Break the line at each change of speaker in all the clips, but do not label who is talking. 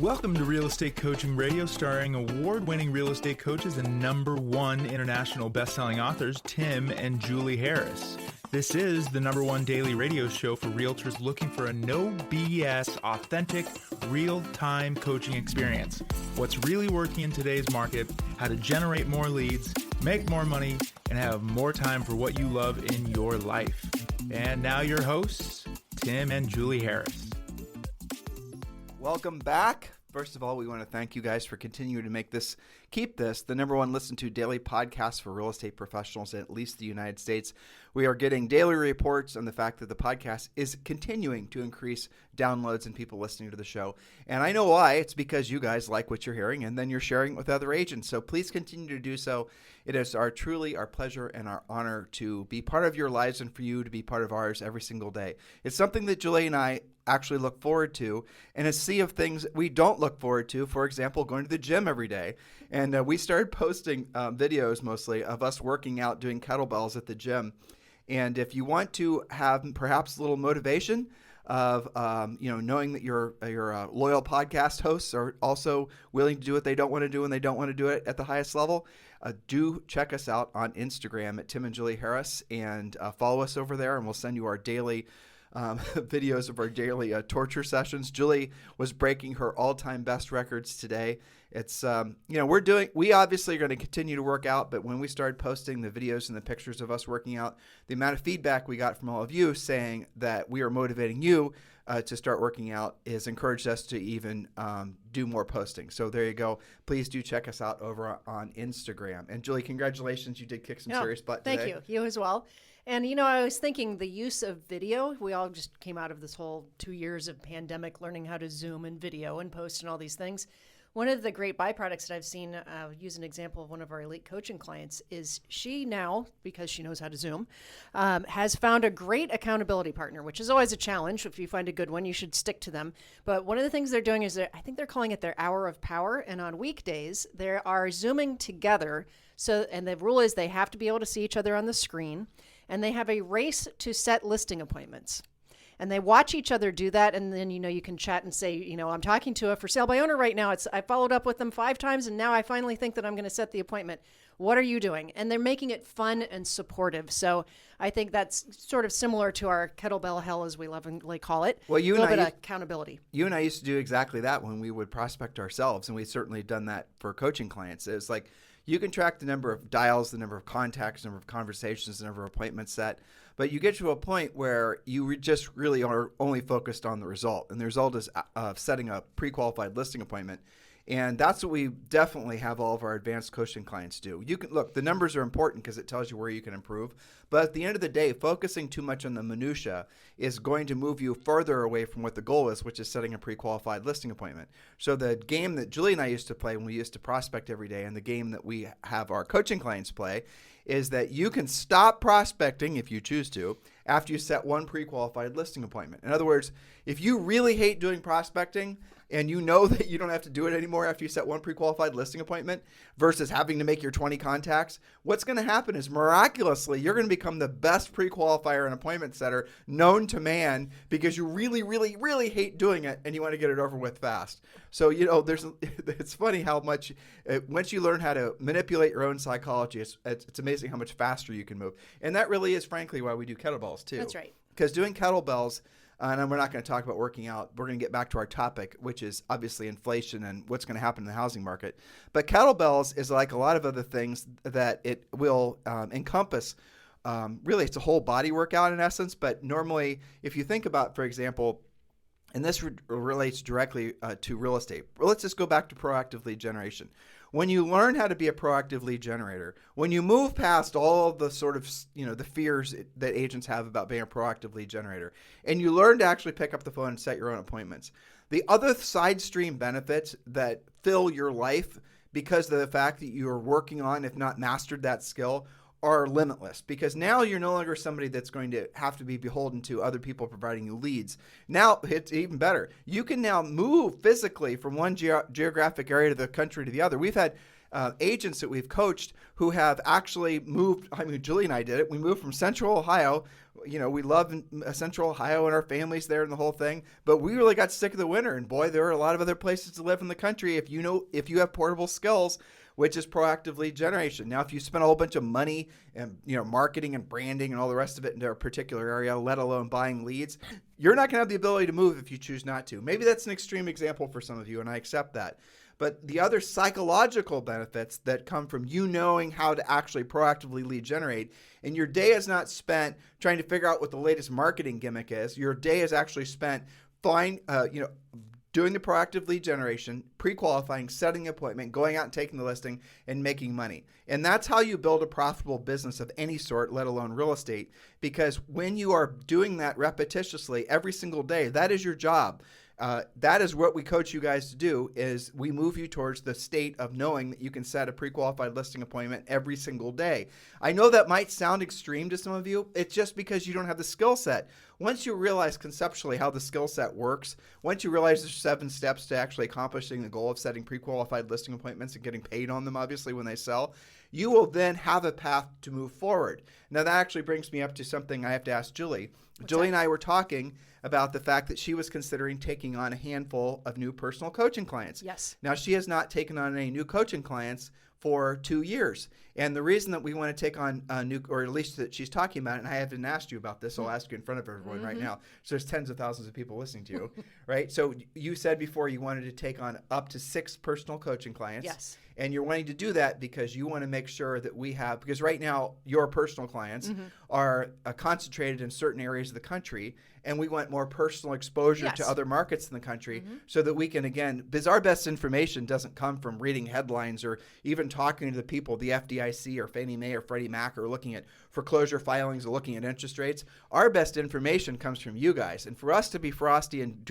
Welcome to Real Estate Coaching Radio, starring award-winning real estate coaches and #1 international best-selling authors, Tim and Julie Harris. This is the #1 daily radio show for realtors looking for a no BS, authentic, real-time coaching experience. What's really working in today's market, how to generate more leads, make more money, and have more time for what you love in your life. And now your hosts, Tim and Julie Harris.
Welcome back. First of all, we want to thank you guys for continuing to keep this the #1 listened to daily podcast for real estate professionals in at least the United States. We are getting daily reports on the fact that the podcast is continuing to increase downloads and people listening to the show. And I know why. It's because you guys like what you're hearing, and then you're sharing it with other agents. So please continue to do so. It is truly our pleasure and our honor to be part of your lives and for you to be part of ours every single day. It's something that Julie and I actually look forward to, and a sea of things we don't look forward to. For example, going to the gym every day. And we started posting videos mostly of us working out, doing kettlebells at the gym. And if you want to have perhaps a little motivation of knowing that your loyal podcast hosts are also willing to do what they don't want to do and they don't want to do it at the highest level, do check us out on Instagram at Tim and Julie Harris, and follow us over there, and we'll send you our daily videos of our daily torture sessions. Julie was breaking her all-time best records today. It's we obviously are going to continue to work out, but when we started posting the videos and the pictures of us working out, the amount of feedback we got from all of you saying that we are motivating you to start working out has encouraged us to even do more posting. So there you go. Please do check us out over on Instagram. And Julie, congratulations. You did kick some serious butt today.
Thank you. You as well. And, I was thinking the use of video, we all just came out of this whole 2 years of pandemic learning how to Zoom and video and post and all these things. One of the great byproducts that I've seen, use an example of one of our elite coaching clients, is she now, because she knows how to Zoom, has found a great accountability partner, which is always a challenge. If you find a good one, you should stick to them. But one of the things they're doing is I think they're calling it their hour of power. And on weekdays, they are Zooming together. And the rule is they have to be able to see each other on the screen. And they have a race to set listing appointments. And they watch each other do that. And then, you can chat and say, I'm talking to a for sale by owner right now. I followed up with them 5 times, and now I finally think that I'm going to set the appointment. What are you doing? And they're making it fun and supportive. So I think that's sort of similar to our kettlebell hell, as we lovingly call it.
Well,
a little bit of accountability.
You and I used to do exactly that when we would prospect ourselves, and we've certainly done that for coaching clients. It's like, you can track the number of dials, the number of contacts, the number of conversations, the number of appointments set, but you get to a point where you just really are only focused on the result, and the result is setting a pre-qualified listing appointment. And that's what we definitely have all of our advanced coaching clients do. You can look, the numbers are important because it tells you where you can improve. But at the end of the day, focusing too much on the minutia is going to move you further away from what the goal is, which is setting a pre-qualified listing appointment. So the game that Julie and I used to play when we used to prospect every day, and the game that we have our coaching clients play, is that you can stop prospecting if you choose to after you set one pre-qualified listing appointment. In other words, if you really hate doing prospecting, and you know that you don't have to do it anymore after you set one pre-qualified listing appointment versus having to make your 20 contacts, what's going to happen is miraculously you're going to become the best pre-qualifier and appointment setter known to man because you really, really, really hate doing it and you want to get it over with fast. So, it's funny how much, once you learn how to manipulate your own psychology, it's amazing how much faster you can move. And that really is, frankly, why we do kettlebells too.
That's right.
Because doing kettlebells, and we're not going to talk about working out. We're going to get back to our topic, which is obviously inflation and what's going to happen in the housing market. But kettlebells is like a lot of other things that it will encompass. Really, it's a whole body workout in essence. But normally, if you think about, for example, and this relates directly to real estate. Let's just go back to proactive lead generation. When you learn how to be a proactive lead generator, when you move past all of the sort of, the fears that agents have about being a proactive lead generator, and you learn to actually pick up the phone and set your own appointments, the other side stream benefits that fill your life because of the fact that you're working on, if not mastered that skill, are limitless, because now you're no longer somebody that's going to have to be beholden to other people providing you leads. Now it's even better. You can now move physically from one geographic area of the country to the other. We've had agents that we've coached who have actually moved. I mean, Julie and I did it. We moved from Central Ohio. You know, we love Central Ohio and our families there and the whole thing. But we really got sick of the winter. And boy, there are a lot of other places to live in the country if you have portable skills, which is proactive lead generation. Now, if you spend a whole bunch of money and marketing and branding and all the rest of it into a particular area, let alone buying leads, you're not going to have the ability to move if you choose not to. Maybe that's an extreme example for some of you, and I accept that. But the other psychological benefits that come from you knowing how to actually proactively lead generate, and your day is not spent trying to figure out what the latest marketing gimmick is. Your day is actually spent doing the proactive lead generation, pre-qualifying, setting the appointment, going out and taking the listing, and making money. And that's how you build a profitable business of any sort, let alone real estate. Because when you are doing that repetitiously every single day, that is your job. That is what we coach you guys to do, is we move you towards the state of knowing that you can set a pre-qualified listing appointment every single day. I know that might sound extreme to some of you. It's just because you don't have the skill set. Once you realize conceptually how the skill set works, once you realize there's 7 steps to actually accomplishing the goal of setting pre-qualified listing appointments and getting paid on them, obviously, when they sell, you will then have a path to move forward. Now, that actually brings me up to something I have to ask Julie. Julie and I were talking about the fact that she was considering taking on a handful of new personal coaching clients.
Yes.
Now, she has not taken on any new coaching clients for 2 years. And the reason that we want to take on new, or at least that she's talking about it, and I haven't asked you about this, so I'll ask you in front of everyone right now. So there's tens of thousands of people listening to you, right? So you said before you wanted to take on up to 6 personal coaching clients.
Yes.
And you're wanting to do that because you want to make sure that we have, because right now your personal clients are concentrated in certain areas of the country, and we want more personal exposure to other markets in the country so that we can, again, because our best information doesn't come from reading headlines or even talking to the people, the FDIC or Fannie Mae or Freddie Mac, or looking at foreclosure filings or looking at interest rates. Our best information comes from you guys. And for us to be frosty and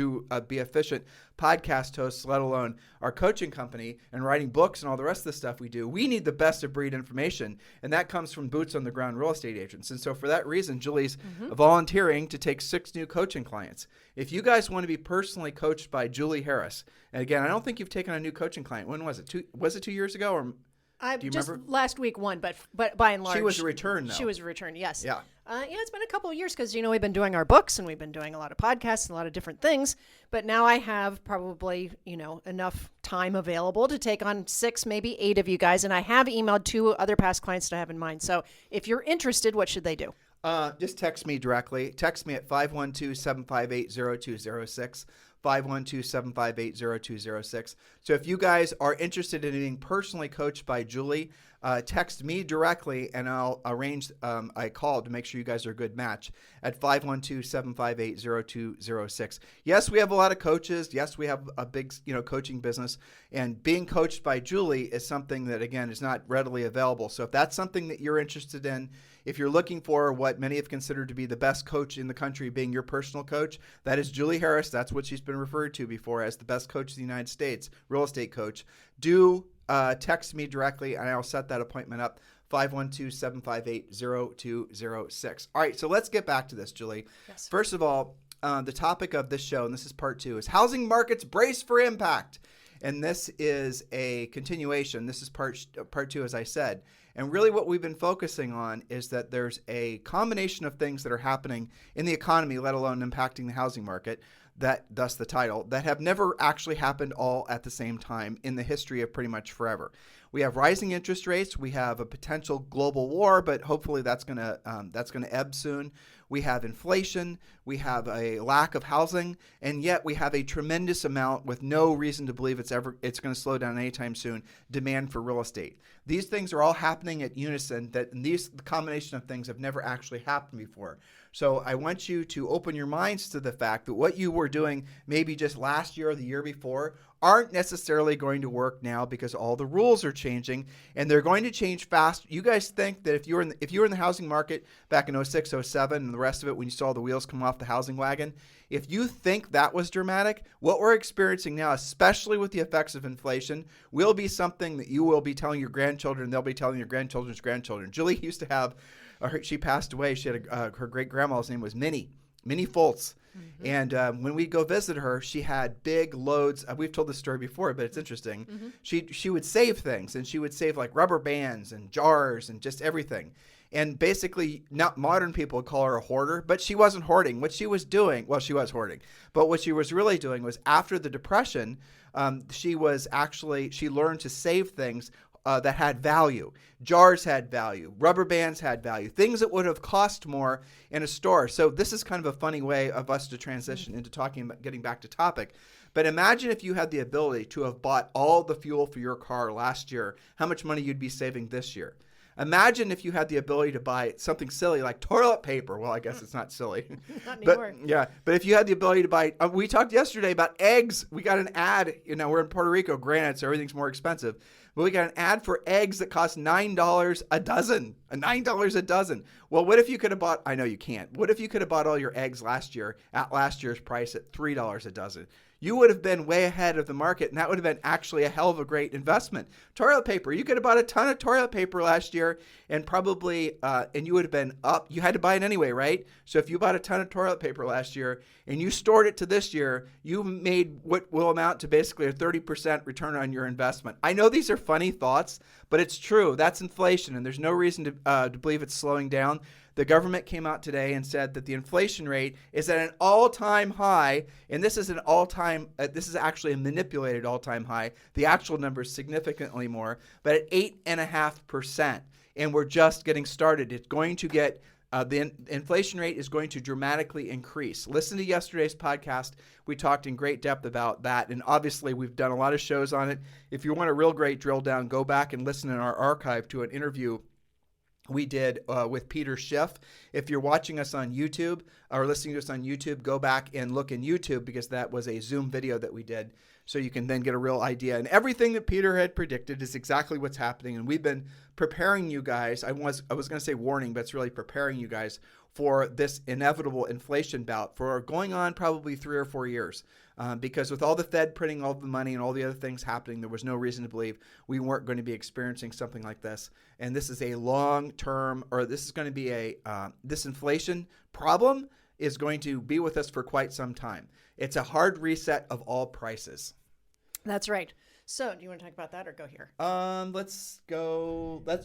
be efficient podcast hosts, let alone our coaching company and writing books and all the rest of the stuff we do, we need the best of breed information. And that comes from boots on the ground real estate agents. And so for that reason, Julie's volunteering to take 6 new coaching clients. If you guys want to be personally coached by Julie Harris, and again, I don't think you've taken a new coaching client. When was it? Was it 2 years ago? Or
I
do you
just
remember?
Last week one, but by and large,
She was a return, though.
She was a return, yes.
Yeah.
It's been a couple of years because we've been doing our books and we've been doing a lot of podcasts and a lot of different things. But now I have probably enough time available to take on 6, maybe 8 of you guys, and I have emailed 2 other past clients that I have in mind. So if you're interested, what should they do?
Just text me directly. Text me at 512-758-0206. 512-758-0206. So if you guys are interested in being personally coached by Julie, text me directly and I'll arrange a call to make sure you guys are a good match at 512-758-0206. Yes, we have a lot of coaches. Yes, we have a big coaching business, and being coached by Julie is something that, again, is not readily available. So if that's something that you're interested in, if you're looking for what many have considered to be the best coach in the country being your personal coach, that is Julie Harris. That's what she's been referred to before as the best coach in the United States, real estate coach. Do text me directly and I'll set that appointment up, 512-758-0206. All right, so let's get back to this, Julie. Yes. First of all, the topic of this show, and this is part 2, is housing markets brace for impact. And this is a continuation. This is part 2, as I said. And really what we've been focusing on is that there's a combination of things that are happening in the economy, let alone impacting the housing market, that thus the title, that have never actually happened all at the same time in the history of pretty much forever. We have rising interest rates. We have a potential global war, but hopefully that's going to ebb soon. We have inflation. We have a lack of housing, and yet we have a tremendous amount, with no reason to believe it's going to slow down anytime soon, demand for real estate. These things are all happening at unison. The combination of things have never actually happened before. So I want you to open your minds to the fact that what you were doing maybe just last year or the year before aren't necessarily going to work now, because all the rules are changing and they're going to change fast. You guys think that if you were in the housing market back in 06, 07 and the rest of it, when you saw the wheels come off the housing wagon, if you think that was dramatic, what we're experiencing now, especially with the effects of inflation, will be something that you will be telling your grandchildren, they'll be telling your grandchildren's grandchildren. Julie used to have, she passed away, she had her great-grandma's name was Minnie. Minnie Foltz. And when we go visit her, she had big loads. We've told this story before, but it's interesting. She would save things, and she would save like rubber bands and jars and just everything. And basically, now modern people would call her a hoarder, but she wasn't hoarding. What she was doing, well, she was hoarding, but what she was really doing was after the Depression, she learned to save things that had value. Jars had value. Rubber bands had value. Things that would have cost more in a store. So this is kind of a funny way of us to transition into talking about getting back to topic. But imagine if you had the ability to have bought all the fuel for your car last year, how much money you'd be saving this year. Imagine if you had the ability to buy something silly like toilet paper. Well, I guess it's not silly.
Not anymore.
But if you had the ability to buy, we talked yesterday about eggs. We got an ad, we're in Puerto Rico, granted, so everything's more expensive. But we got an ad for eggs that cost $9 a dozen. $9 a dozen. Well, what if you could have bought, I know you can't. What if you could have bought all your eggs last year at last year's price at $3 a dozen? You would have been way ahead of the market, and that would have been actually a hell of a great investment. Toilet paper. You could have bought a ton of toilet paper last year, and probably, and you would have been up. You had to buy it anyway, right? So if you bought a ton of toilet paper last year, and you stored it to this year, you made what will amount to basically a 30% return on your investment. I know these are funny thoughts, but it's true. That's inflation, and there's no reason to believe it's slowing down. The government came out today and said that the inflation rate is at an all-time high, and this is this is actually a manipulated all-time high. The actual number is significantly more, but at 8.5%, and we're just getting started. It's going to get the inflation rate is going to dramatically increase. Listen to yesterday's podcast. We talked in great depth about that, and obviously we've done a lot of shows on it. If you want a real great drill down, go back and listen in our archive to an interview we did with Peter Schiff. If you're watching us on YouTube or listening to us on YouTube, go back and look in YouTube because that was a Zoom video that we did. So you can then get a real idea. And everything that Peter had predicted is exactly what's happening. And we've been preparing you guys. I was going to say warning, but it's really preparing you guys for this inevitable inflation bout for going on probably 3 or 4 years. Because with all the Fed printing all the money and all the other things happening, there was no reason to believe we weren't going to be experiencing something like this. And this is a long-term, or this is going to be this inflation problem is going to be with us for quite some time. It's a hard reset of all prices.
That's right. So do you want to talk about that or go here?
Let's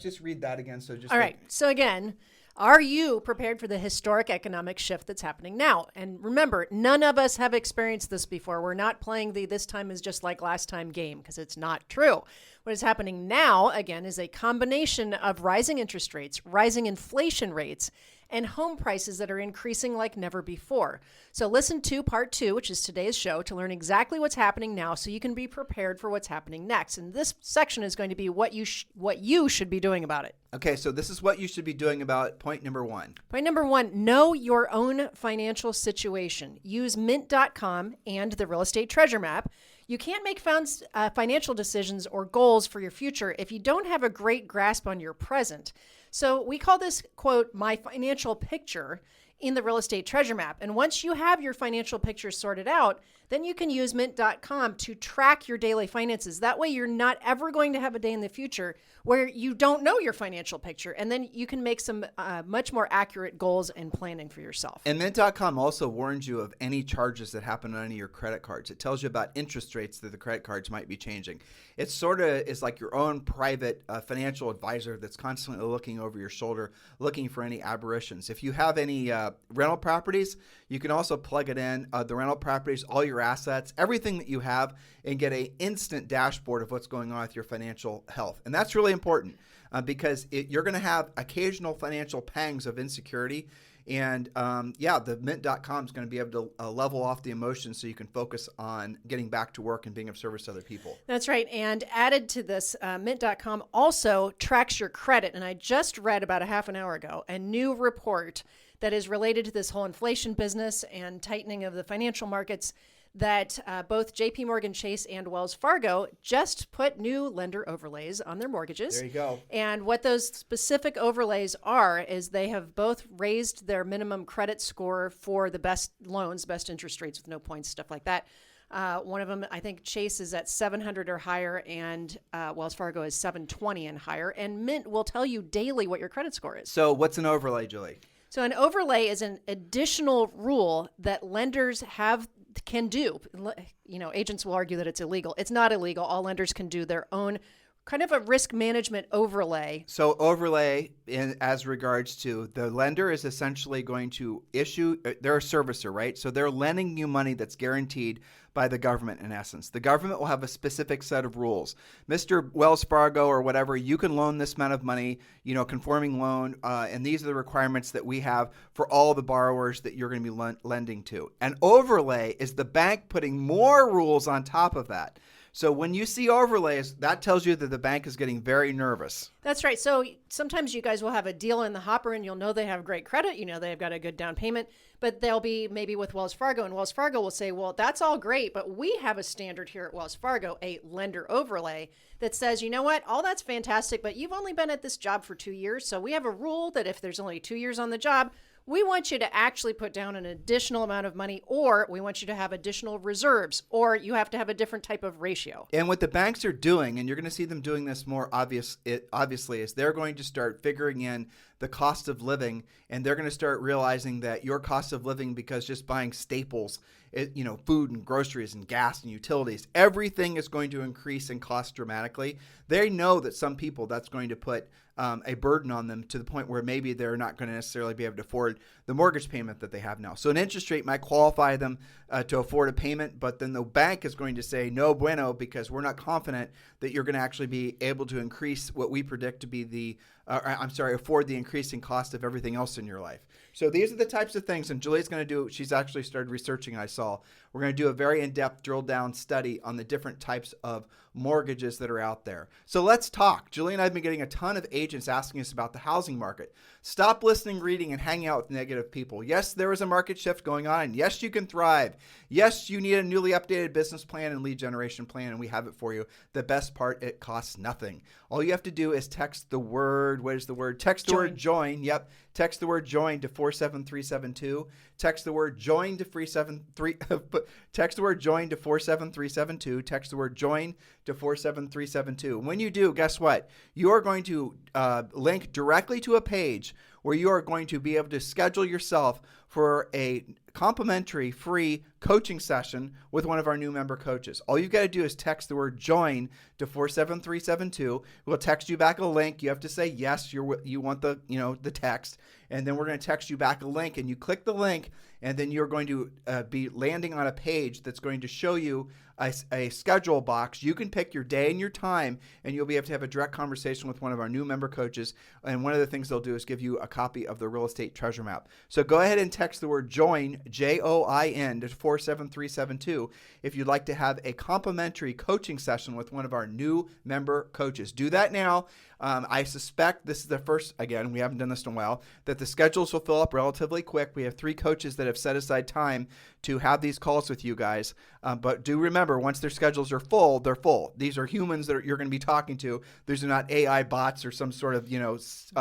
just read that again.
All right. So again, are you prepared for the historic economic shift that's happening now? And remember, none of us have experienced this before. We're not playing the this time is just like last time game because it's not true. What is happening now, again, is a combination of rising interest rates, rising inflation rates, and home prices that are increasing like never before. So listen to part 2, which is today's show, to learn exactly what's happening now so you can be prepared for what's happening next. And this section is going to be what you should be doing about it.
Okay, so this is what you should be doing about point number 1.
Point number 1, know your own financial situation. Use Mint.com and the Real Estate Treasure Map. You can't make financial decisions or goals for your future if you don't have a great grasp on your present. So we call this, quote, my financial picture in the Real Estate Treasure Map. And once you have your financial picture sorted out, then you can use Mint.com to track your daily finances. That way you're not ever going to have a day in the future where you don't know your financial picture. And then you can make some much more accurate goals and planning for yourself.
And Mint.com also warns you of any charges that happen on any of your credit cards. It tells you about interest rates that the credit cards might be changing. It sort of is like your own private financial advisor that's constantly looking over your shoulder, looking for any aberrations. If you have any rental properties, you can also plug it in, the rental properties, all your assets, everything that you have, and get an instant dashboard of what's going on with your financial health. And that's really important because you're going to have occasional financial pangs of insecurity. And the Mint.com is going to be able to level off the emotions so you can focus on getting back to work and being of service to other people.
That's right. And added to this, Mint.com also tracks your credit. And I just read about a half an hour ago a new report that is related to this whole inflation business and tightening of the financial markets that both JP Morgan Chase and Wells Fargo just put new lender overlays on their mortgages.
There you go.
And what those specific overlays are is they have both raised their minimum credit score for the best loans, best interest rates with no points, stuff like that. One of them, I think Chase is at 700 or higher, and Wells Fargo is 720 and higher. And Mint will tell you daily what your credit score is.
So what's an overlay, Julie?
So an overlay is an additional rule that lenders can do. Agents will argue that it's illegal. It's not illegal. All lenders can do their own kind of a risk management overlay.
So overlay as regards to the lender is essentially going to issue, they're a servicer, right? So they're lending you money that's guaranteed by the government in essence. The government will have a specific set of rules. Mr. Wells Fargo or whatever, you can loan this amount of money, conforming loan, and these are the requirements that we have for all the borrowers that you're going to be lending to. An overlay is the bank putting more rules on top of that. So when you see overlays, that tells you that the bank is getting very nervous.
That's right. So sometimes you guys will have a deal in the hopper and you'll know they have great credit. They've got a good down payment, but they'll be maybe with Wells Fargo, and Wells Fargo will say, well, that's all great, but we have a standard here at Wells Fargo, a lender overlay that says, you know what, all that's fantastic, but you've only been at this job for 2 years. So we have a rule that if there's only 2 years on the job, we want you to actually put down an additional amount of money, or we want you to have additional reserves, or you have to have a different type of ratio.
And what the banks are doing, and you're going to see them doing this more obviously, is they're going to start figuring in the cost of living, and they're going to start realizing that your cost of living, because just buying staples, food and groceries and gas and utilities, everything is going to increase in cost dramatically. They know that some people, that's going to put a burden on them to the point where maybe they're not going to necessarily be able to afford the mortgage payment that they have now. So an interest rate might qualify them to afford a payment, but then the bank is going to say no bueno, because we're not confident that you're going to actually be able to increase what we predict to be afford the increasing cost of everything else in your life. So these are the types of things, and Julie's going to do, she's actually started researching, I saw. We're going to do a very in-depth drill down study on the different types of mortgages that are out there. So let's talk. Julie and I have been getting a ton of agents asking us about the housing market. Stop listening, reading, and hanging out with negative people. Yes, there is a market shift going on. And yes, you can thrive. Yes, you need a newly updated business plan and lead generation plan, and we have it for you. The best part, it costs nothing. All you have to do is text the word, what is the word? Text the word join. Yep. Text the word join to 47372. Text the word join to 373. Text the word join to 47372. Text the word join to 47372. When you do, guess what? You are going to link directly to a page where you are going to be able to schedule yourself for a complimentary free coaching session with one of our new member coaches. All you've got to do is text the word join to 47372. We'll text you back a link. You have to say yes, you want the text, and then we're going to text you back a link, and you click the link, and then you're going to be landing on a page that's going to show you a schedule box. You can pick your day and your time, and you'll be able to have a direct conversation with one of our new member coaches. And one of the things they'll do is give you a copy of the Real Estate Treasure Map. So go ahead and text the word join, JOIN, to 47372 if you'd like to have a complimentary coaching session with one of our new member coaches. Do that now. I suspect this is the first, again, we haven't done this in a while, that the schedules will fill up relatively quick. We have 3 coaches that have set aside time to have these calls with you guys. But do remember, once their schedules are full, they're full. These are humans that you're going to be talking to. These are not AI bots or some sort of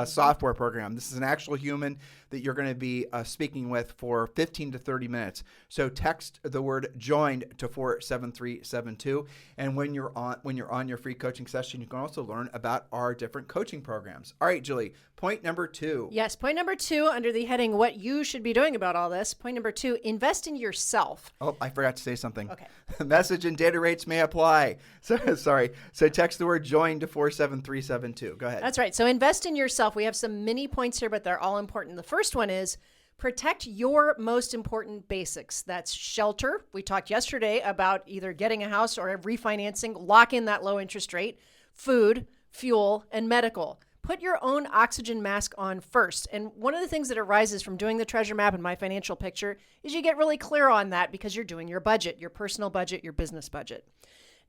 software program. This is an actual human that you're going to be speaking with for 15 to 30 minutes. So text the word joined to 47372. And when you're on your free coaching session, you can also learn about our different coaching programs. All right, Julie, point number 2.
Yes, point number 2 under the heading, what you should be doing about all this. Point number 2, invest in yourself.
Oh, I forgot to say something.
Okay.
Message and data rates may apply. So sorry. So text the word join to 47372. Go ahead.
That's right. So invest in yourself. We have some mini points here, but they're all important. The first one is protect your most important basics. That's shelter. We talked yesterday about either getting a house or refinancing, lock in that low interest rate, food, fuel, and medical. Put your own oxygen mask on first. And one of the things that arises from doing the treasure map and my financial picture is you get really clear on that because you're doing your budget, your personal budget, your business budget.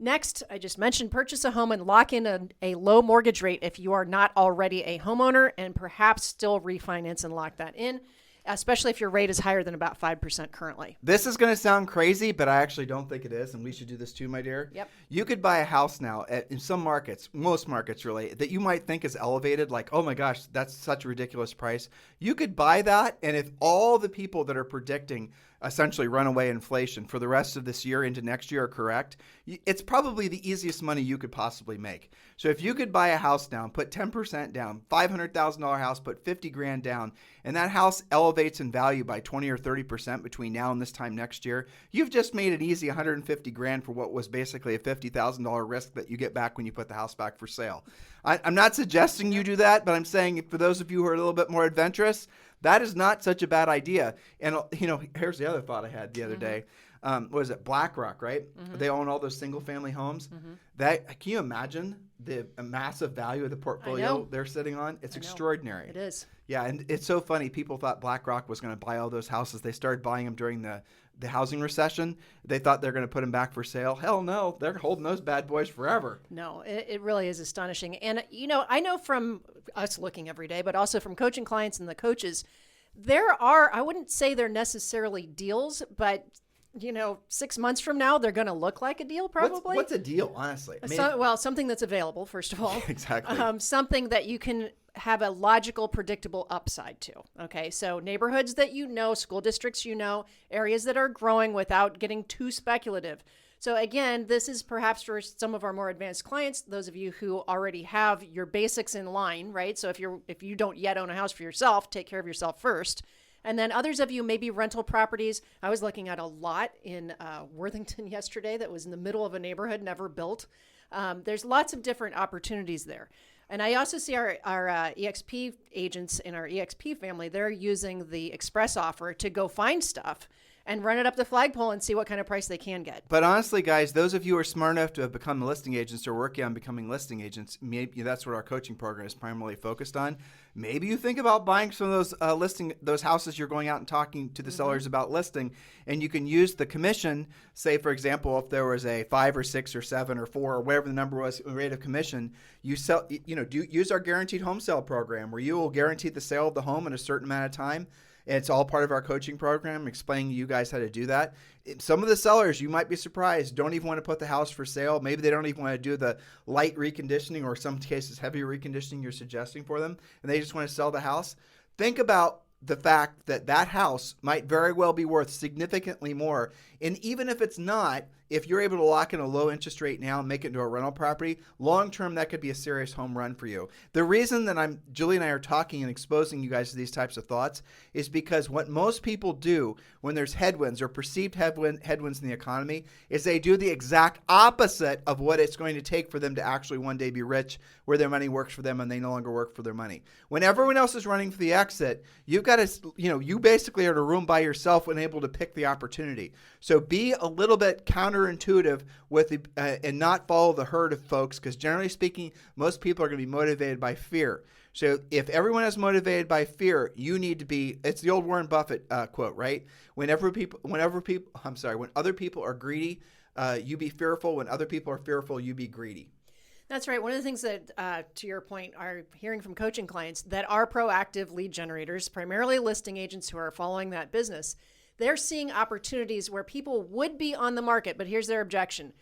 Next, I just mentioned purchase a home and lock in a low mortgage rate if you are not already a homeowner, and perhaps still refinance and lock that in, especially if your rate is higher than about 5% currently.
This is going to sound crazy, but I actually don't think it is, and we should do this too, my dear.
Yep.
You could buy a house now in some markets, most markets really, that you might think is elevated, like, oh my gosh, that's such a ridiculous price. You could buy that, and if all the people that are predicting essentially runaway inflation for the rest of this year into next year are correct, it's probably the easiest money you could possibly make. So if you could buy a house down, put 10% down, $500,000 house, put 50 grand down, and that house elevates in value by 20 or 30% between now and this time next year, you've just made an easy 150 grand for what was basically a $50,000 risk that you get back when you put the house back for sale. I'm not suggesting you do that, but I'm saying for those of you who are a little bit more adventurous, that is not such a bad idea. And, here's the other thought I had the other day. What is it? BlackRock, right? They own all those single family homes. That, can you imagine the massive value of the portfolio they're sitting on? It's extraordinary.
It is.
Yeah, and it's so funny. People thought BlackRock was going to buy all those houses. They started buying them during the housing recession. They thought they're going to put them back for sale. Hell no, they're holding those bad boys forever.
No, it really is astonishing. And, I know from us looking every day, but also from coaching clients and the coaches, there are, I wouldn't say they're necessarily deals, but 6 months from now, they're going to look like a deal probably.
What's a deal, honestly?
Something that's available, first of all.
Exactly.
Something that you can have a logical, predictable upside to. Okay, so neighborhoods that school districts areas that are growing without getting too speculative. So again, this is perhaps for some of our more advanced clients, those of you who already have your basics in line, right? So if you don't yet own a house for yourself, take care of yourself first. And then others of you, maybe rental properties. I was looking at a lot in Worthington yesterday that was in the middle of a neighborhood, never built. There's lots of different opportunities there. And I also see our EXP agents in our EXP family, they're using the express offer to go find stuff and run it up the flagpole and see what kind of price they can get.
But honestly, guys, those of you who are smart enough to have become listing agents or working on becoming listing agents, maybe that's what our coaching program is primarily focused on. Maybe you think about buying some of those those houses you're going out and talking to the sellers about listing, and you can use the commission. Say, for example, if there was a 5 or 6 or 7 or 4 or whatever the number was rate of commission, use our guaranteed home sale program where you will guarantee the sale of the home in a certain amount of time. It's all part of our coaching program, explaining to you guys how to do that. Some of the sellers, you might be surprised, don't even want to put the house for sale. Maybe they don't even want to do the light reconditioning or some cases heavy reconditioning you're suggesting for them, and they just want to sell the house. Think about the fact that that house might very well be worth significantly more. And even if it's not, if you're able to lock in a low interest rate now and make it into a rental property, long term, that could be a serious home run for you. The reason that Julie and I are talking and exposing you guys to these types of thoughts is because what most people do when there's headwinds or perceived headwinds in the economy is they do the exact opposite of what it's going to take for them to actually one day be rich, where their money works for them and they no longer work for their money. When everyone else is running for the exit, you've got to, you basically are in a room by yourself and able to pick the opportunity. So be a little bit counterintuitive with and not follow the herd of folks, because generally speaking, most people are going to be motivated by fear. So if everyone is motivated by fear, you need to be, it's the old Warren Buffett quote, right? When other people are greedy, you be fearful. When other people are fearful, you be greedy.
That's right. One of the things that, to your point, are hearing from coaching clients that are proactive lead generators, primarily listing agents who are following that business, they're seeing opportunities where people would be on the market, but here's their objection.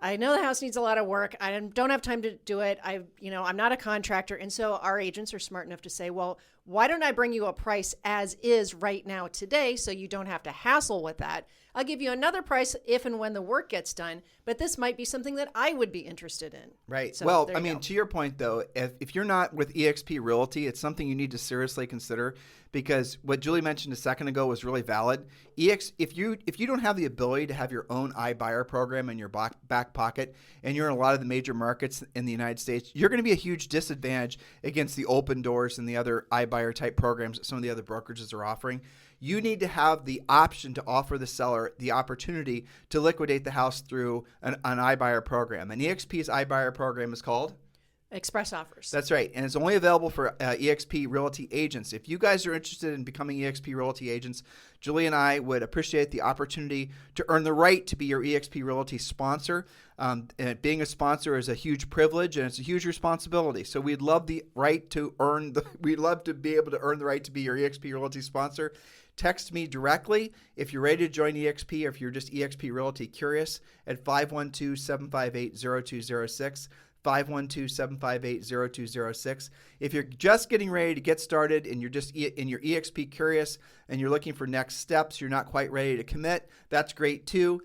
I know the house needs a lot of work. I don't have time to do it. I'm not a contractor. And so our agents are smart enough to say, well, why don't I bring you a price as is right now today so you don't have to hassle with that? I'll give you another price if and when the work gets done, but this might be something that I would be interested in.
Right.
So,
well, to your point, though, if you're not with eXp Realty, it's something you need to seriously consider, because what Julie mentioned a second ago was really valid. If you don't have the ability to have your own iBuyer program in your back pocket, and you're in a lot of the major markets in the United States, you're going to be a huge disadvantage against the Open Doors and the other iBuyer type programs that some of the other brokerages are offering. You need to have the option to offer the seller the opportunity to liquidate the house through an iBuyer program. And eXp's iBuyer program is called
Express Offers.
That's right. And it's only available for eXp Realty agents. If you guys are interested in becoming eXp Realty agents, Julie and I would appreciate the opportunity to earn the right to be your eXp Realty sponsor. And being a sponsor is a huge privilege and it's a huge responsibility. So we'd love the right to we'd love to be able to earn the right to be your eXp Realty sponsor. Text me directly if you're ready to join eXp, or if you're just eXp Realty curious, at 512-758-0206. 512-758-0206. If you're just getting ready to get started and you're just in your EXP curious and you're looking for next steps, you're not quite ready to commit, that's great too.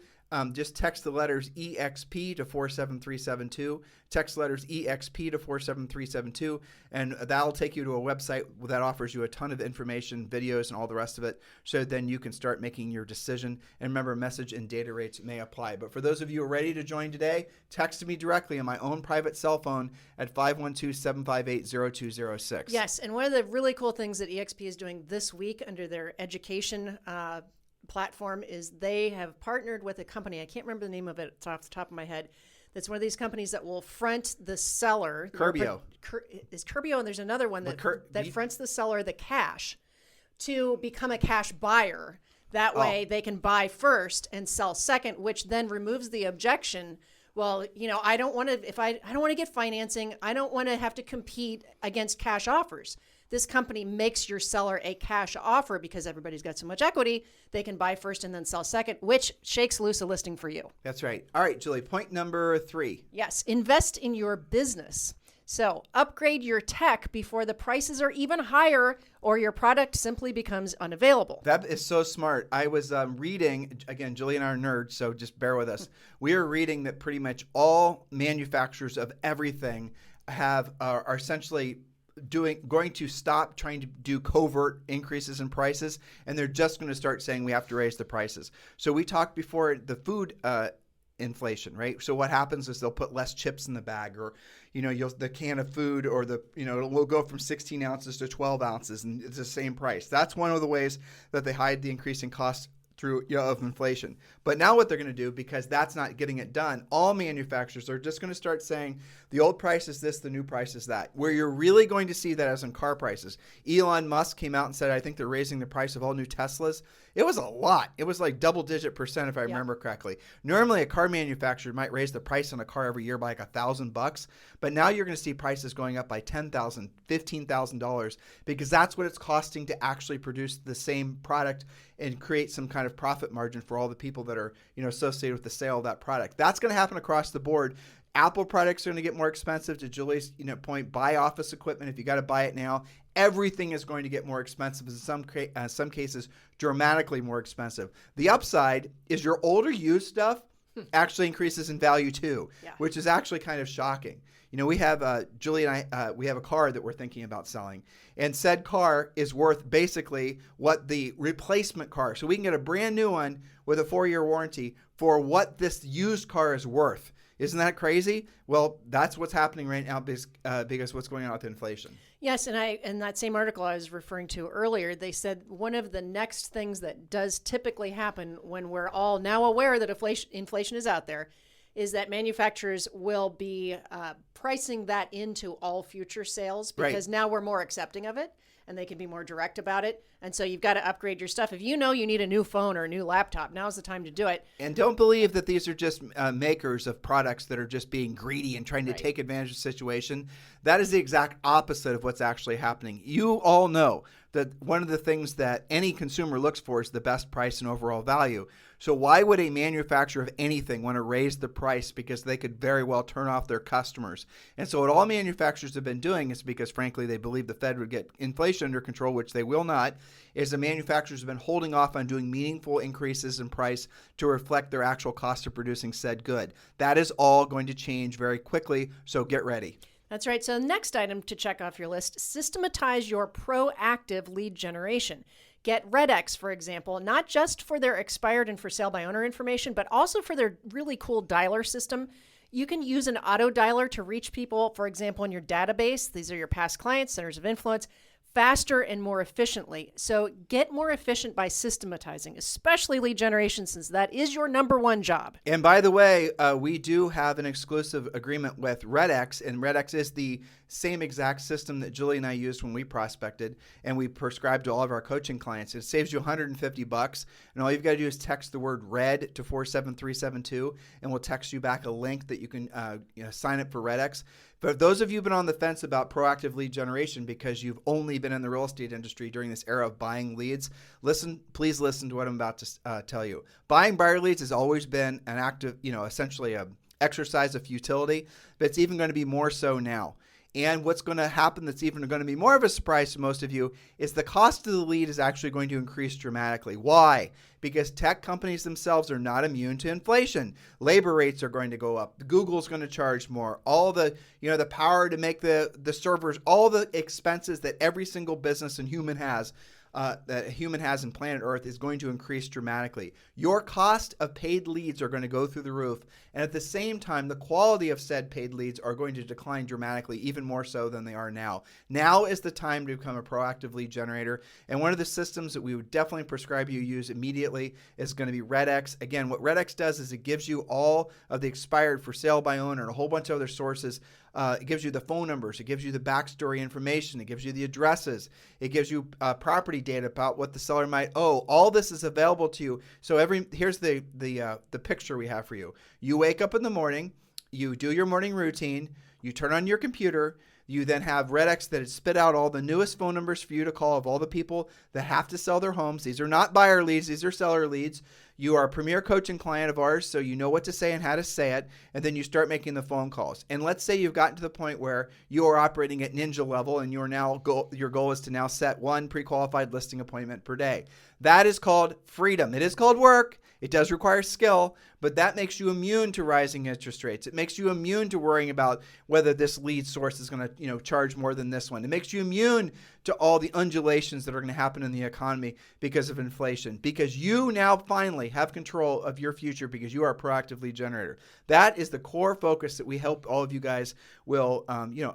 Just text the letters EXP to 47372. Text letters EXP to 47372, and that'll take you to a website that offers you a ton of information, videos, and all the rest of it, so then you can start making your decision. And remember, message and data rates may apply. But for those of you who are ready to join today, text me directly on my own private cell phone at 512-758-0206.
Yes, and one of the really cool things that EXP is doing this week under their education platform is they have partnered with a company. I can't remember the name of it. It's off the top of my head. That's one of these companies that will front the seller.
Curbio.
Is Curbio, and there's another one that fronts the seller the cash to become a cash buyer. That way they can buy first and sell second, which then removes the objection. Well, I don't want to, I don't want to get financing. I don't want to have to compete against cash offers. This company makes your seller a cash offer because everybody's got so much equity. They can buy first and then sell second, which shakes loose a listing for you.
That's right. All right, Julie, point number 3.
Yes, invest in your business. So upgrade your tech before the prices are even higher or your product simply becomes unavailable.
That is so smart. I was reading, again, Julie and I are nerds, so just bear with us. We are reading that pretty much all manufacturers of everything are essentially going to stop trying to do covert increases in prices, and they're just going to start saying we have to raise the prices. So we talked before the food inflation, right? So what happens is they'll put less chips in the bag, or the can of food, or will go from 16 ounces to 12 ounces, and it's the same price. That's one of the ways that they hide the increasing costs through of inflation. But now what they're going to do, because that's not getting it done, all manufacturers are just going to start saying the old price is this, the new price is that. Where you're really going to see that is in car prices. Elon Musk came out and said, I think they're raising the price of all new Teslas. It was a lot. It was like double-digit percent if I remember correctly. Normally, a car manufacturer might raise the price on a car every year by like $1,000, but now you're going to see prices going up by $10,000, $15,000, because that's what it's costing to actually produce the same product and create some kind of profit margin for all the people that are associated with the sale of that product. That's going to happen across the board. Apple products are going to get more expensive. To Julie's point, buy office equipment if you got to buy it now. Everything is going to get more expensive. In some cases, dramatically more expensive. The upside is your older used stuff actually increases in value too, which is actually kind of shocking. We have Julie and I. We have a car that we're thinking about selling, and said car is worth basically what the replacement car. So we can get a brand new one with a 4-year warranty for what this used car is worth. Isn't that crazy? Well, that's what's happening right now because what's going on with inflation.
Yes, and in that same article I was referring to earlier, they said one of the next things that does typically happen when we're all now aware that inflation is out there is that manufacturers will be pricing that into all future sales because now we're more accepting of it and they can be more direct about it. And so you've got to upgrade your stuff. If you know you need a new phone or a new laptop, now's the time to do it.
And don't believe that these are just makers of products that are just being greedy and trying to take advantage of the situation. That is the exact opposite of what's actually happening. You all know that one of the things that any consumer looks for is the best price and overall value. So why would a manufacturer of anything want to raise the price? Because they could very well turn off their customers. And so what all manufacturers have been doing is because, frankly, they believe the Fed would get inflation under control, which they will not, is the manufacturers have been holding off on doing meaningful increases in price to reflect their actual cost of producing said good. That is all going to change very quickly, so get ready.
That's right. So next item to check off your list, systematize your proactive lead generation. Get RedX, for example, not just for their expired and for sale by owner information, but also for their really cool dialer system. You can use an auto dialer to reach people, for example, in your database. These are your past clients, centers of influence, faster and more efficiently. So get more efficient by systematizing, especially lead generation, since that is your number one job.
And by the way, we do have an exclusive agreement with RedX, and RedX is the same exact system that Julie and I used when we prospected and we prescribed to all of our coaching clients. It saves you $150, and all you've got to do is text the word RED to 47372, and we'll text you back a link that you can sign up for RedX. But those of you who've been on the fence about proactive lead generation because you've only been in the real estate industry during this era of buying leads, please listen to what I'm about to tell you. Buying buyer leads has always been an active, essentially a exercise of futility, but it's even going to be more so now. And what's going to happen that's even going to be more of a surprise to most of you is the cost of the lead is actually going to increase dramatically. Why? Because tech companies themselves are not immune to inflation. Labor rates are going to go up. Google's going to charge more. All the, the power to make the servers, all the expenses that every single business and human has, that a human has in planet Earth is going to increase dramatically. Your cost of paid leads are going to go through the roof. And at the same time, the quality of said paid leads are going to decline dramatically, even more so than they are now. Now is the time to become a proactive lead generator. And one of the systems that we would definitely prescribe you use immediately is going to be RedX. Again, what RedX does is it gives you all of the expired for sale by owner and a whole bunch of other sources. It gives you the phone numbers. It gives you the backstory information. It gives you the addresses. It gives you property data about what the seller might owe. All this is available to you. So here's the picture we have for you. You wake up in the morning. You do your morning routine. You turn on your computer. You then have RedX that has spit out all the newest phone numbers for you to call of all the people that have to sell their homes. These are not buyer leads. These are seller leads. You are a premier coaching client of ours, so you know what to say and how to say it, and then you start making the phone calls. And let's say you've gotten to the point where you are operating at ninja level and your goal is to now set one pre-qualified listing appointment per day. That is called freedom. It is called work. It does require skill, but that makes you immune to rising interest rates. It makes you immune to worrying about whether this lead source is going to, charge more than this one. It makes you immune to all the undulations that are going to happen in the economy because of inflation, because you now finally have control of your future because you are a proactive lead generator. That is the core focus that we hope all of you guys will,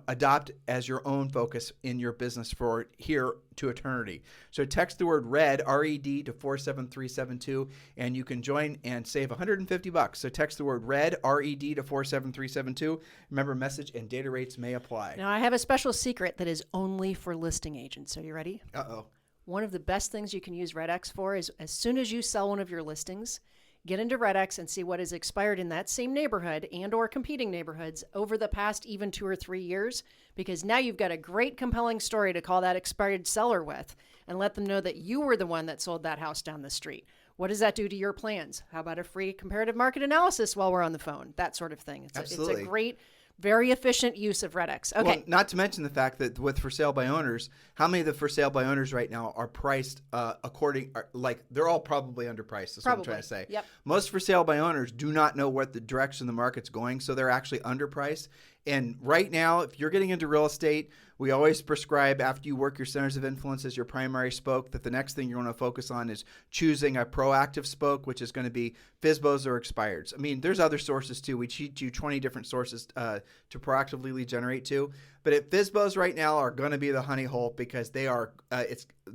adopt as your own focus in your business for here to eternity. So text the word RED, R-E-D, to 47372, and you can join and save $150. So text the word RED, R-E-D, to 47372. Remember, message and data rates may apply.
Now, I have a special secret that is only for listing agents. Are you ready?
Uh-oh.
One of the best things you can use RedX for is as soon as you sell one of your listings, get into RedX and see what has expired in that same neighborhood and or competing neighborhoods over the past even 2 or 3 years, because now you've got a great compelling story to call that expired seller with and let them know that you were the one that sold that house down the street. What does that do to your plans? How about a free comparative market analysis while we're on the phone? That sort of thing. It's a great, very efficient use of RedX. Okay.
Well, not to mention the fact that with for sale by owners, how many of the for sale by owners right now are priced they're all probably underpriced. That's what I'm trying to say.
Yep.
Most for sale by owners do not know what the direction the market's going, so they're actually underpriced. And right now, if you're getting into real estate, we always prescribe after you work your centers of influence as your primary spoke that the next thing you're going to focus on is choosing a proactive spoke, which is going to be FSBOs or expireds. I mean, there's other sources too. We cheat you 20 different sources to proactively lead generate to. But if FSBOs right now are going to be the honey hole because they are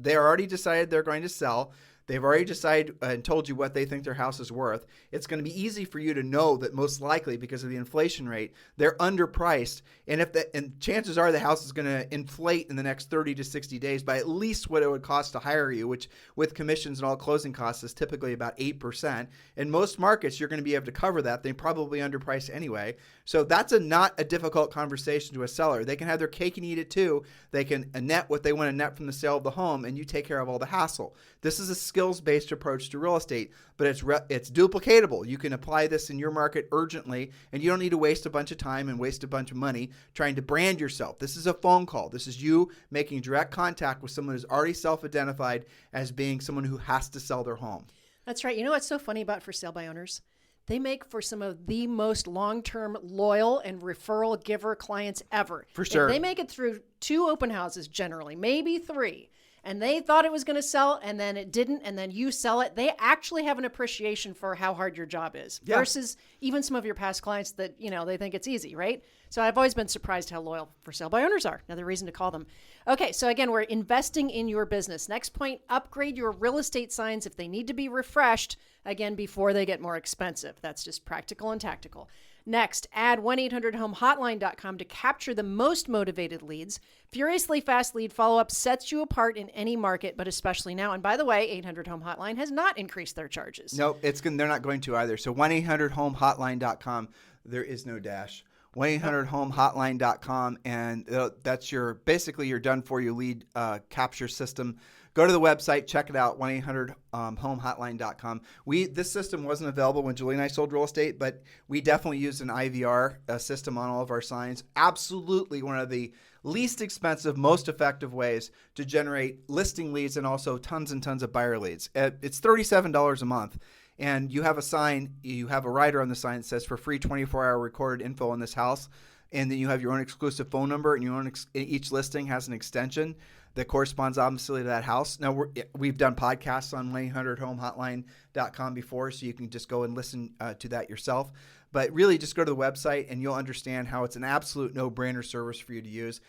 already decided they're going to sell. They've already decided and told you what they think their house is worth. It's going to be easy for you to know that most likely because of the inflation rate, they're underpriced. And chances are the house is going to inflate in the next 30 to 60 days by at least what it would cost to hire you, which with commissions and all closing costs is typically about 8%. In most markets, you're going to be able to cover that. They probably underpriced anyway. So that's not a difficult conversation to a seller. They can have their cake and eat it too. They can net what they want to net from the sale of the home, and you take care of all the hassle. This is a skills-based approach to real estate, but it's duplicatable. You can apply this in your market urgently, and you don't need to waste a bunch of time and waste a bunch of money trying to brand yourself. This is a phone call. This is you making direct contact with someone who's already self-identified as being someone who has to sell their home.
That's right. You know what's so funny about for sale by owners? They make for some of the most long-term loyal and referral giver clients ever.
For sure.
If they make it through 2 open houses generally, maybe 3, and they thought it was going to sell and then it didn't, and then you sell it, they actually have an appreciation for how hard your job is versus even some of your past clients that, they think it's easy, right? So I've always been surprised how loyal for sale by owners are. Another reason to call them. Okay, so again, we're investing in your business. Next point, upgrade your real estate signs if they need to be refreshed, again, before they get more expensive. That's just practical and tactical. Next, add 1-800-HOME-HOTLINE.com to capture the most motivated leads. Furiously fast lead follow-up sets you apart in any market, but especially now. And by the way, 800-HOME-HOTLINE has not increased their charges.
No, they're not going to either. So 1-800-HOME-HOTLINE.com, there is no dash. 1-800-HOME-HOTLINE.com, and that's basically your done-for-you lead capture system. go to the website, check it out, 1-800-HOME-HOTLINE.com. This system wasn't available when Julie and I sold real estate, but we definitely used an IVR system on all of our signs. Absolutely one of the least expensive, most effective ways to generate listing leads and also tons and tons of buyer leads. It's $37 a month. And you have a sign, you have a rider on the sign that says for free 24-hour recorded info on this house. And then you have your own exclusive phone number, and each listing has an extension that corresponds obviously to that house. Now, we've done podcasts on 1-800-HOME-HOTLINE.com before, so you can just go and listen to that yourself. But really, just go to the website, and you'll understand how it's an absolute no-brainer service for you to use.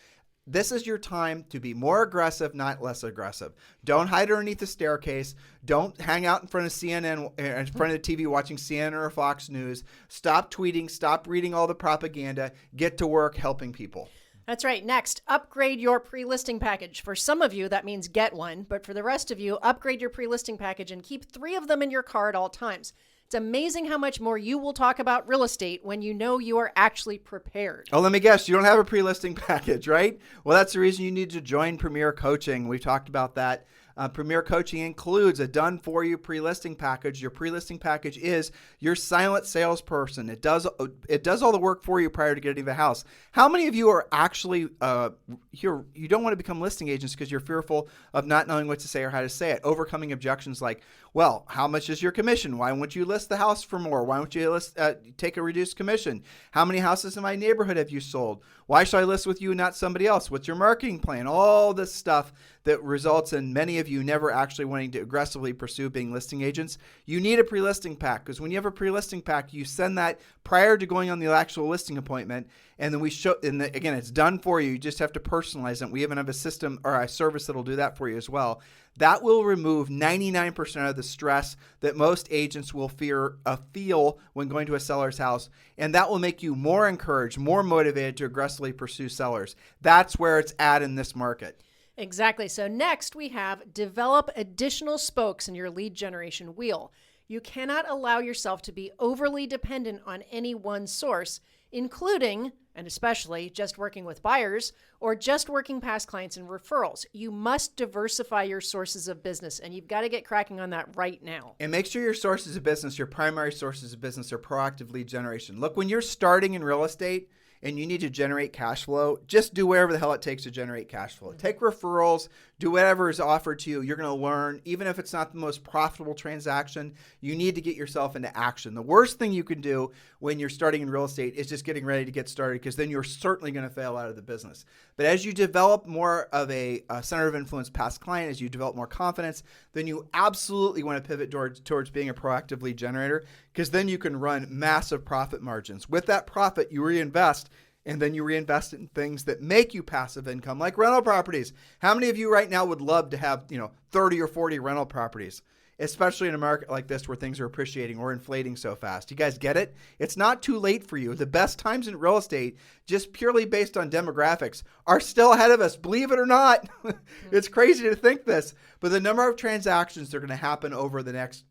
This is your time to be more aggressive, not less aggressive. Don't hide underneath the staircase. Don't hang out in front of CNN, in front of the TV watching CNN or Fox News. Stop tweeting. Stop reading all the propaganda. Get to work helping people.
That's right. Next, upgrade your pre-listing package. For some of you, that means get one. But for the rest of you, upgrade your pre-listing package and keep 3 of them in your car at all times. It's amazing how much more you will talk about real estate when you know you are actually prepared.
Oh, let me guess. You don't have a pre-listing package, right? Well, that's the reason you need to join Premier Coaching. We've talked about that. Premier Coaching includes a done-for-you pre-listing package. Your pre-listing package is your silent salesperson. It does all the work for you prior to getting the house. How many of you are actually you don't want to become listing agents because you're fearful of not knowing what to say or how to say it, overcoming objections like, well, how much is your commission? Why won't you list the house for more? Why won't you take a reduced commission? How many houses in my neighborhood have you sold? Why should I list with you and not somebody else? What's your marketing plan? All this stuff that results in many of you never actually wanting to aggressively pursue being listing agents. You need a pre-listing pack, because when you have a pre-listing pack, you send that prior to going on the actual listing appointment, and then we show, and again, it's done for you. You just have to personalize it. We even have a system or a service that'll do that for you as well. That will remove 99% of the stress that most agents will feel when going to a seller's house, and that will make you more encouraged, more motivated to aggressively pursue sellers. That's where it's at in this market.
Exactly. So next we have develop additional spokes in your lead generation wheel. You cannot allow yourself to be overly dependent on any one source, including, and especially, just working with buyers or just working past clients and referrals. You must diversify your sources of business, and you've got to get cracking on that right now.
And make sure your sources of business, your primary sources of business, are proactive lead generation. Look, when you're starting in real estate, and you need to generate cash flow, just do whatever the hell it takes to generate cash flow. Take referrals, do whatever is offered to you. You're going to learn. Even if it's not the most profitable transaction, you need to get yourself into action. The worst thing you can do when you're starting in real estate is just getting ready to get started, because then you're certainly going to fail out of the business. But as you develop more of a center of influence past client, as you develop more confidence, then you absolutely want to pivot towards being a proactive lead generator, because then you can run massive profit margins. With that profit, you reinvest, and then you reinvest it in things that make you passive income, like rental properties. How many of you right now would love to have 30 or 40 rental properties, especially in a market like this where things are appreciating or inflating so fast? You guys get it? It's not too late for you. The best times in real estate, just purely based on demographics, are still ahead of us, believe it or not. It's crazy to think this, but the number of transactions that are going to happen over the next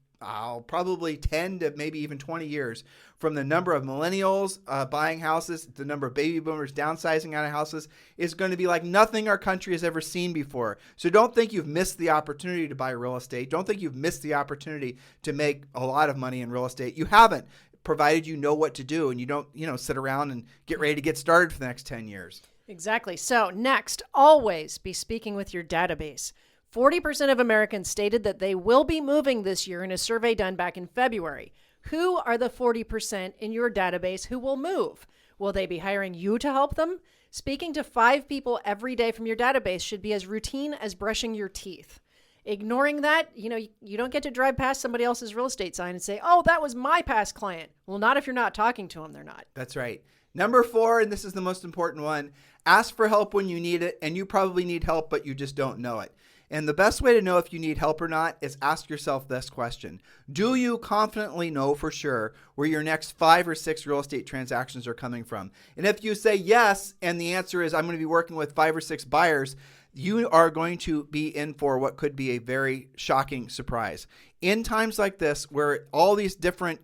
probably 10 to maybe even 20 years, from the number of millennials buying houses, the number of baby boomers downsizing out of houses, is going to be like nothing our country has ever seen before. So don't think you've missed the opportunity to buy real estate. Don't think you've missed the opportunity to make a lot of money in real estate. You haven't, provided you know what to do and you don't, sit around and get ready to get started for the next 10 years.
Exactly. So next, always be speaking with your database. 40% of Americans stated that they will be moving this year in a survey done back in February. Who are the 40% in your database who will move? Will they be hiring you to help them? Speaking to 5 people every day from your database should be as routine as brushing your teeth. Ignoring that, you don't get to drive past somebody else's real estate sign and say, oh, that was my past client. Well, not if you're not talking to them, they're not.
That's right. Number 4, and this is the most important one, ask for help when you need it, and you probably need help, but you just don't know it. And the best way to know if you need help or not is ask yourself this question. Do you confidently know for sure where your next 5 or 6 real estate transactions are coming from? And if you say yes, and the answer is I'm going to be working with 5 or 6 buyers, you are going to be in for what could be a very shocking surprise. In times like this, where all these different,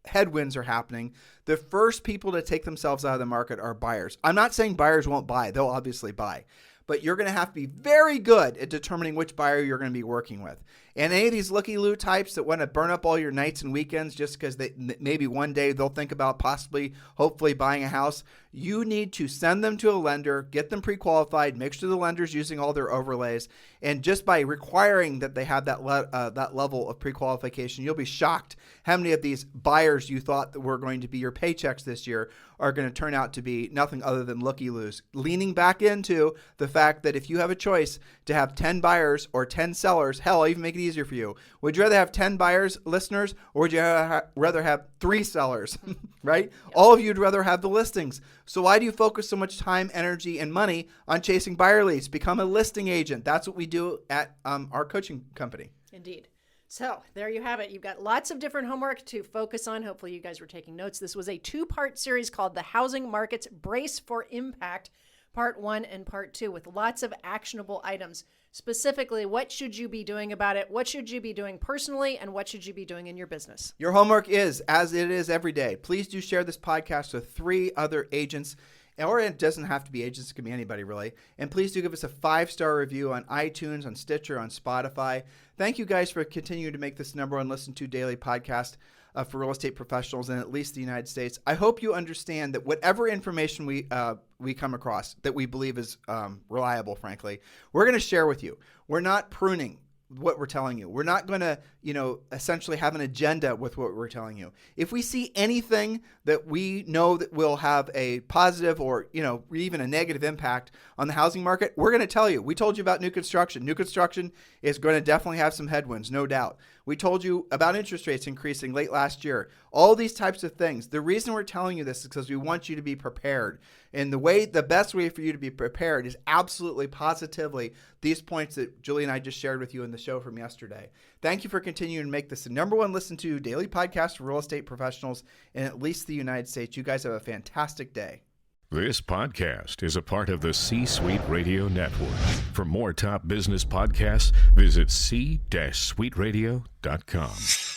headwinds are happening, the first people to take themselves out of the market are buyers. I'm not saying buyers won't buy. They'll obviously buy. but you're going to have to be very good at determining which buyer you're going to be working with. And any of these looky-loo types that want to burn up all your nights and weekends just because maybe one day they'll think about possibly, hopefully buying a house, you need to send them to a lender, get them pre-qualified, make sure the lender's using all their overlays, and just by requiring that they have that level of pre-qualification, you'll be shocked how many of these buyers you thought that were going to be your paychecks this year are going to turn out to be nothing other than looky-loos. Leaning back into the fact that if you have a choice to have 10 buyers or 10 sellers, hell, I'll even make it easier for you. Would you rather have 10 buyers, listeners, or would you rather have 3 sellers, right? Yep. All of you would rather have the listings. So why do you focus so much time, energy, and money on chasing buyer leads? Become a listing agent. That's what we do at our coaching company.
Indeed. So there you have it. You've got lots of different homework to focus on. Hopefully you guys were taking notes. This was a 2-part series called The Housing Markets Brace for Impact, Part 1 and Part 2, with lots of actionable items. Specifically, what should you be doing about it? What should you be doing personally? And what should you be doing in your business?
Your homework is, as it is every day, please do share this podcast with 3 other agents. Or it doesn't have to be agents. It can be anybody, really. And please do give us a 5-star review on iTunes, on Stitcher, on Spotify. Thank you guys for continuing to make this #1 listen to daily podcast for real estate professionals in at least the United States. I hope you understand that whatever information we come across that we believe is reliable, frankly, we're going to share with you. We're not pruning what we're telling you. We're not going to, essentially have an agenda with what we're telling you. If we see anything that we know that will have a positive or, even a negative impact on the housing market, we're going to tell you. We told you about new construction. New construction is going to definitely have some headwinds, no doubt. We told you about interest rates increasing late last year. All these types of things. The reason we're telling you this is because we want you to be prepared. And the best way for you to be prepared is absolutely, positively these points that Julie and I just shared with you in the show from yesterday. Thank you for continuing to make this the #1 listen to daily podcast for real estate professionals in at least the United States. You guys have a fantastic day.
This podcast is a part of the C-Suite Radio Network. For more top business podcasts, visit c-suiteradio.com.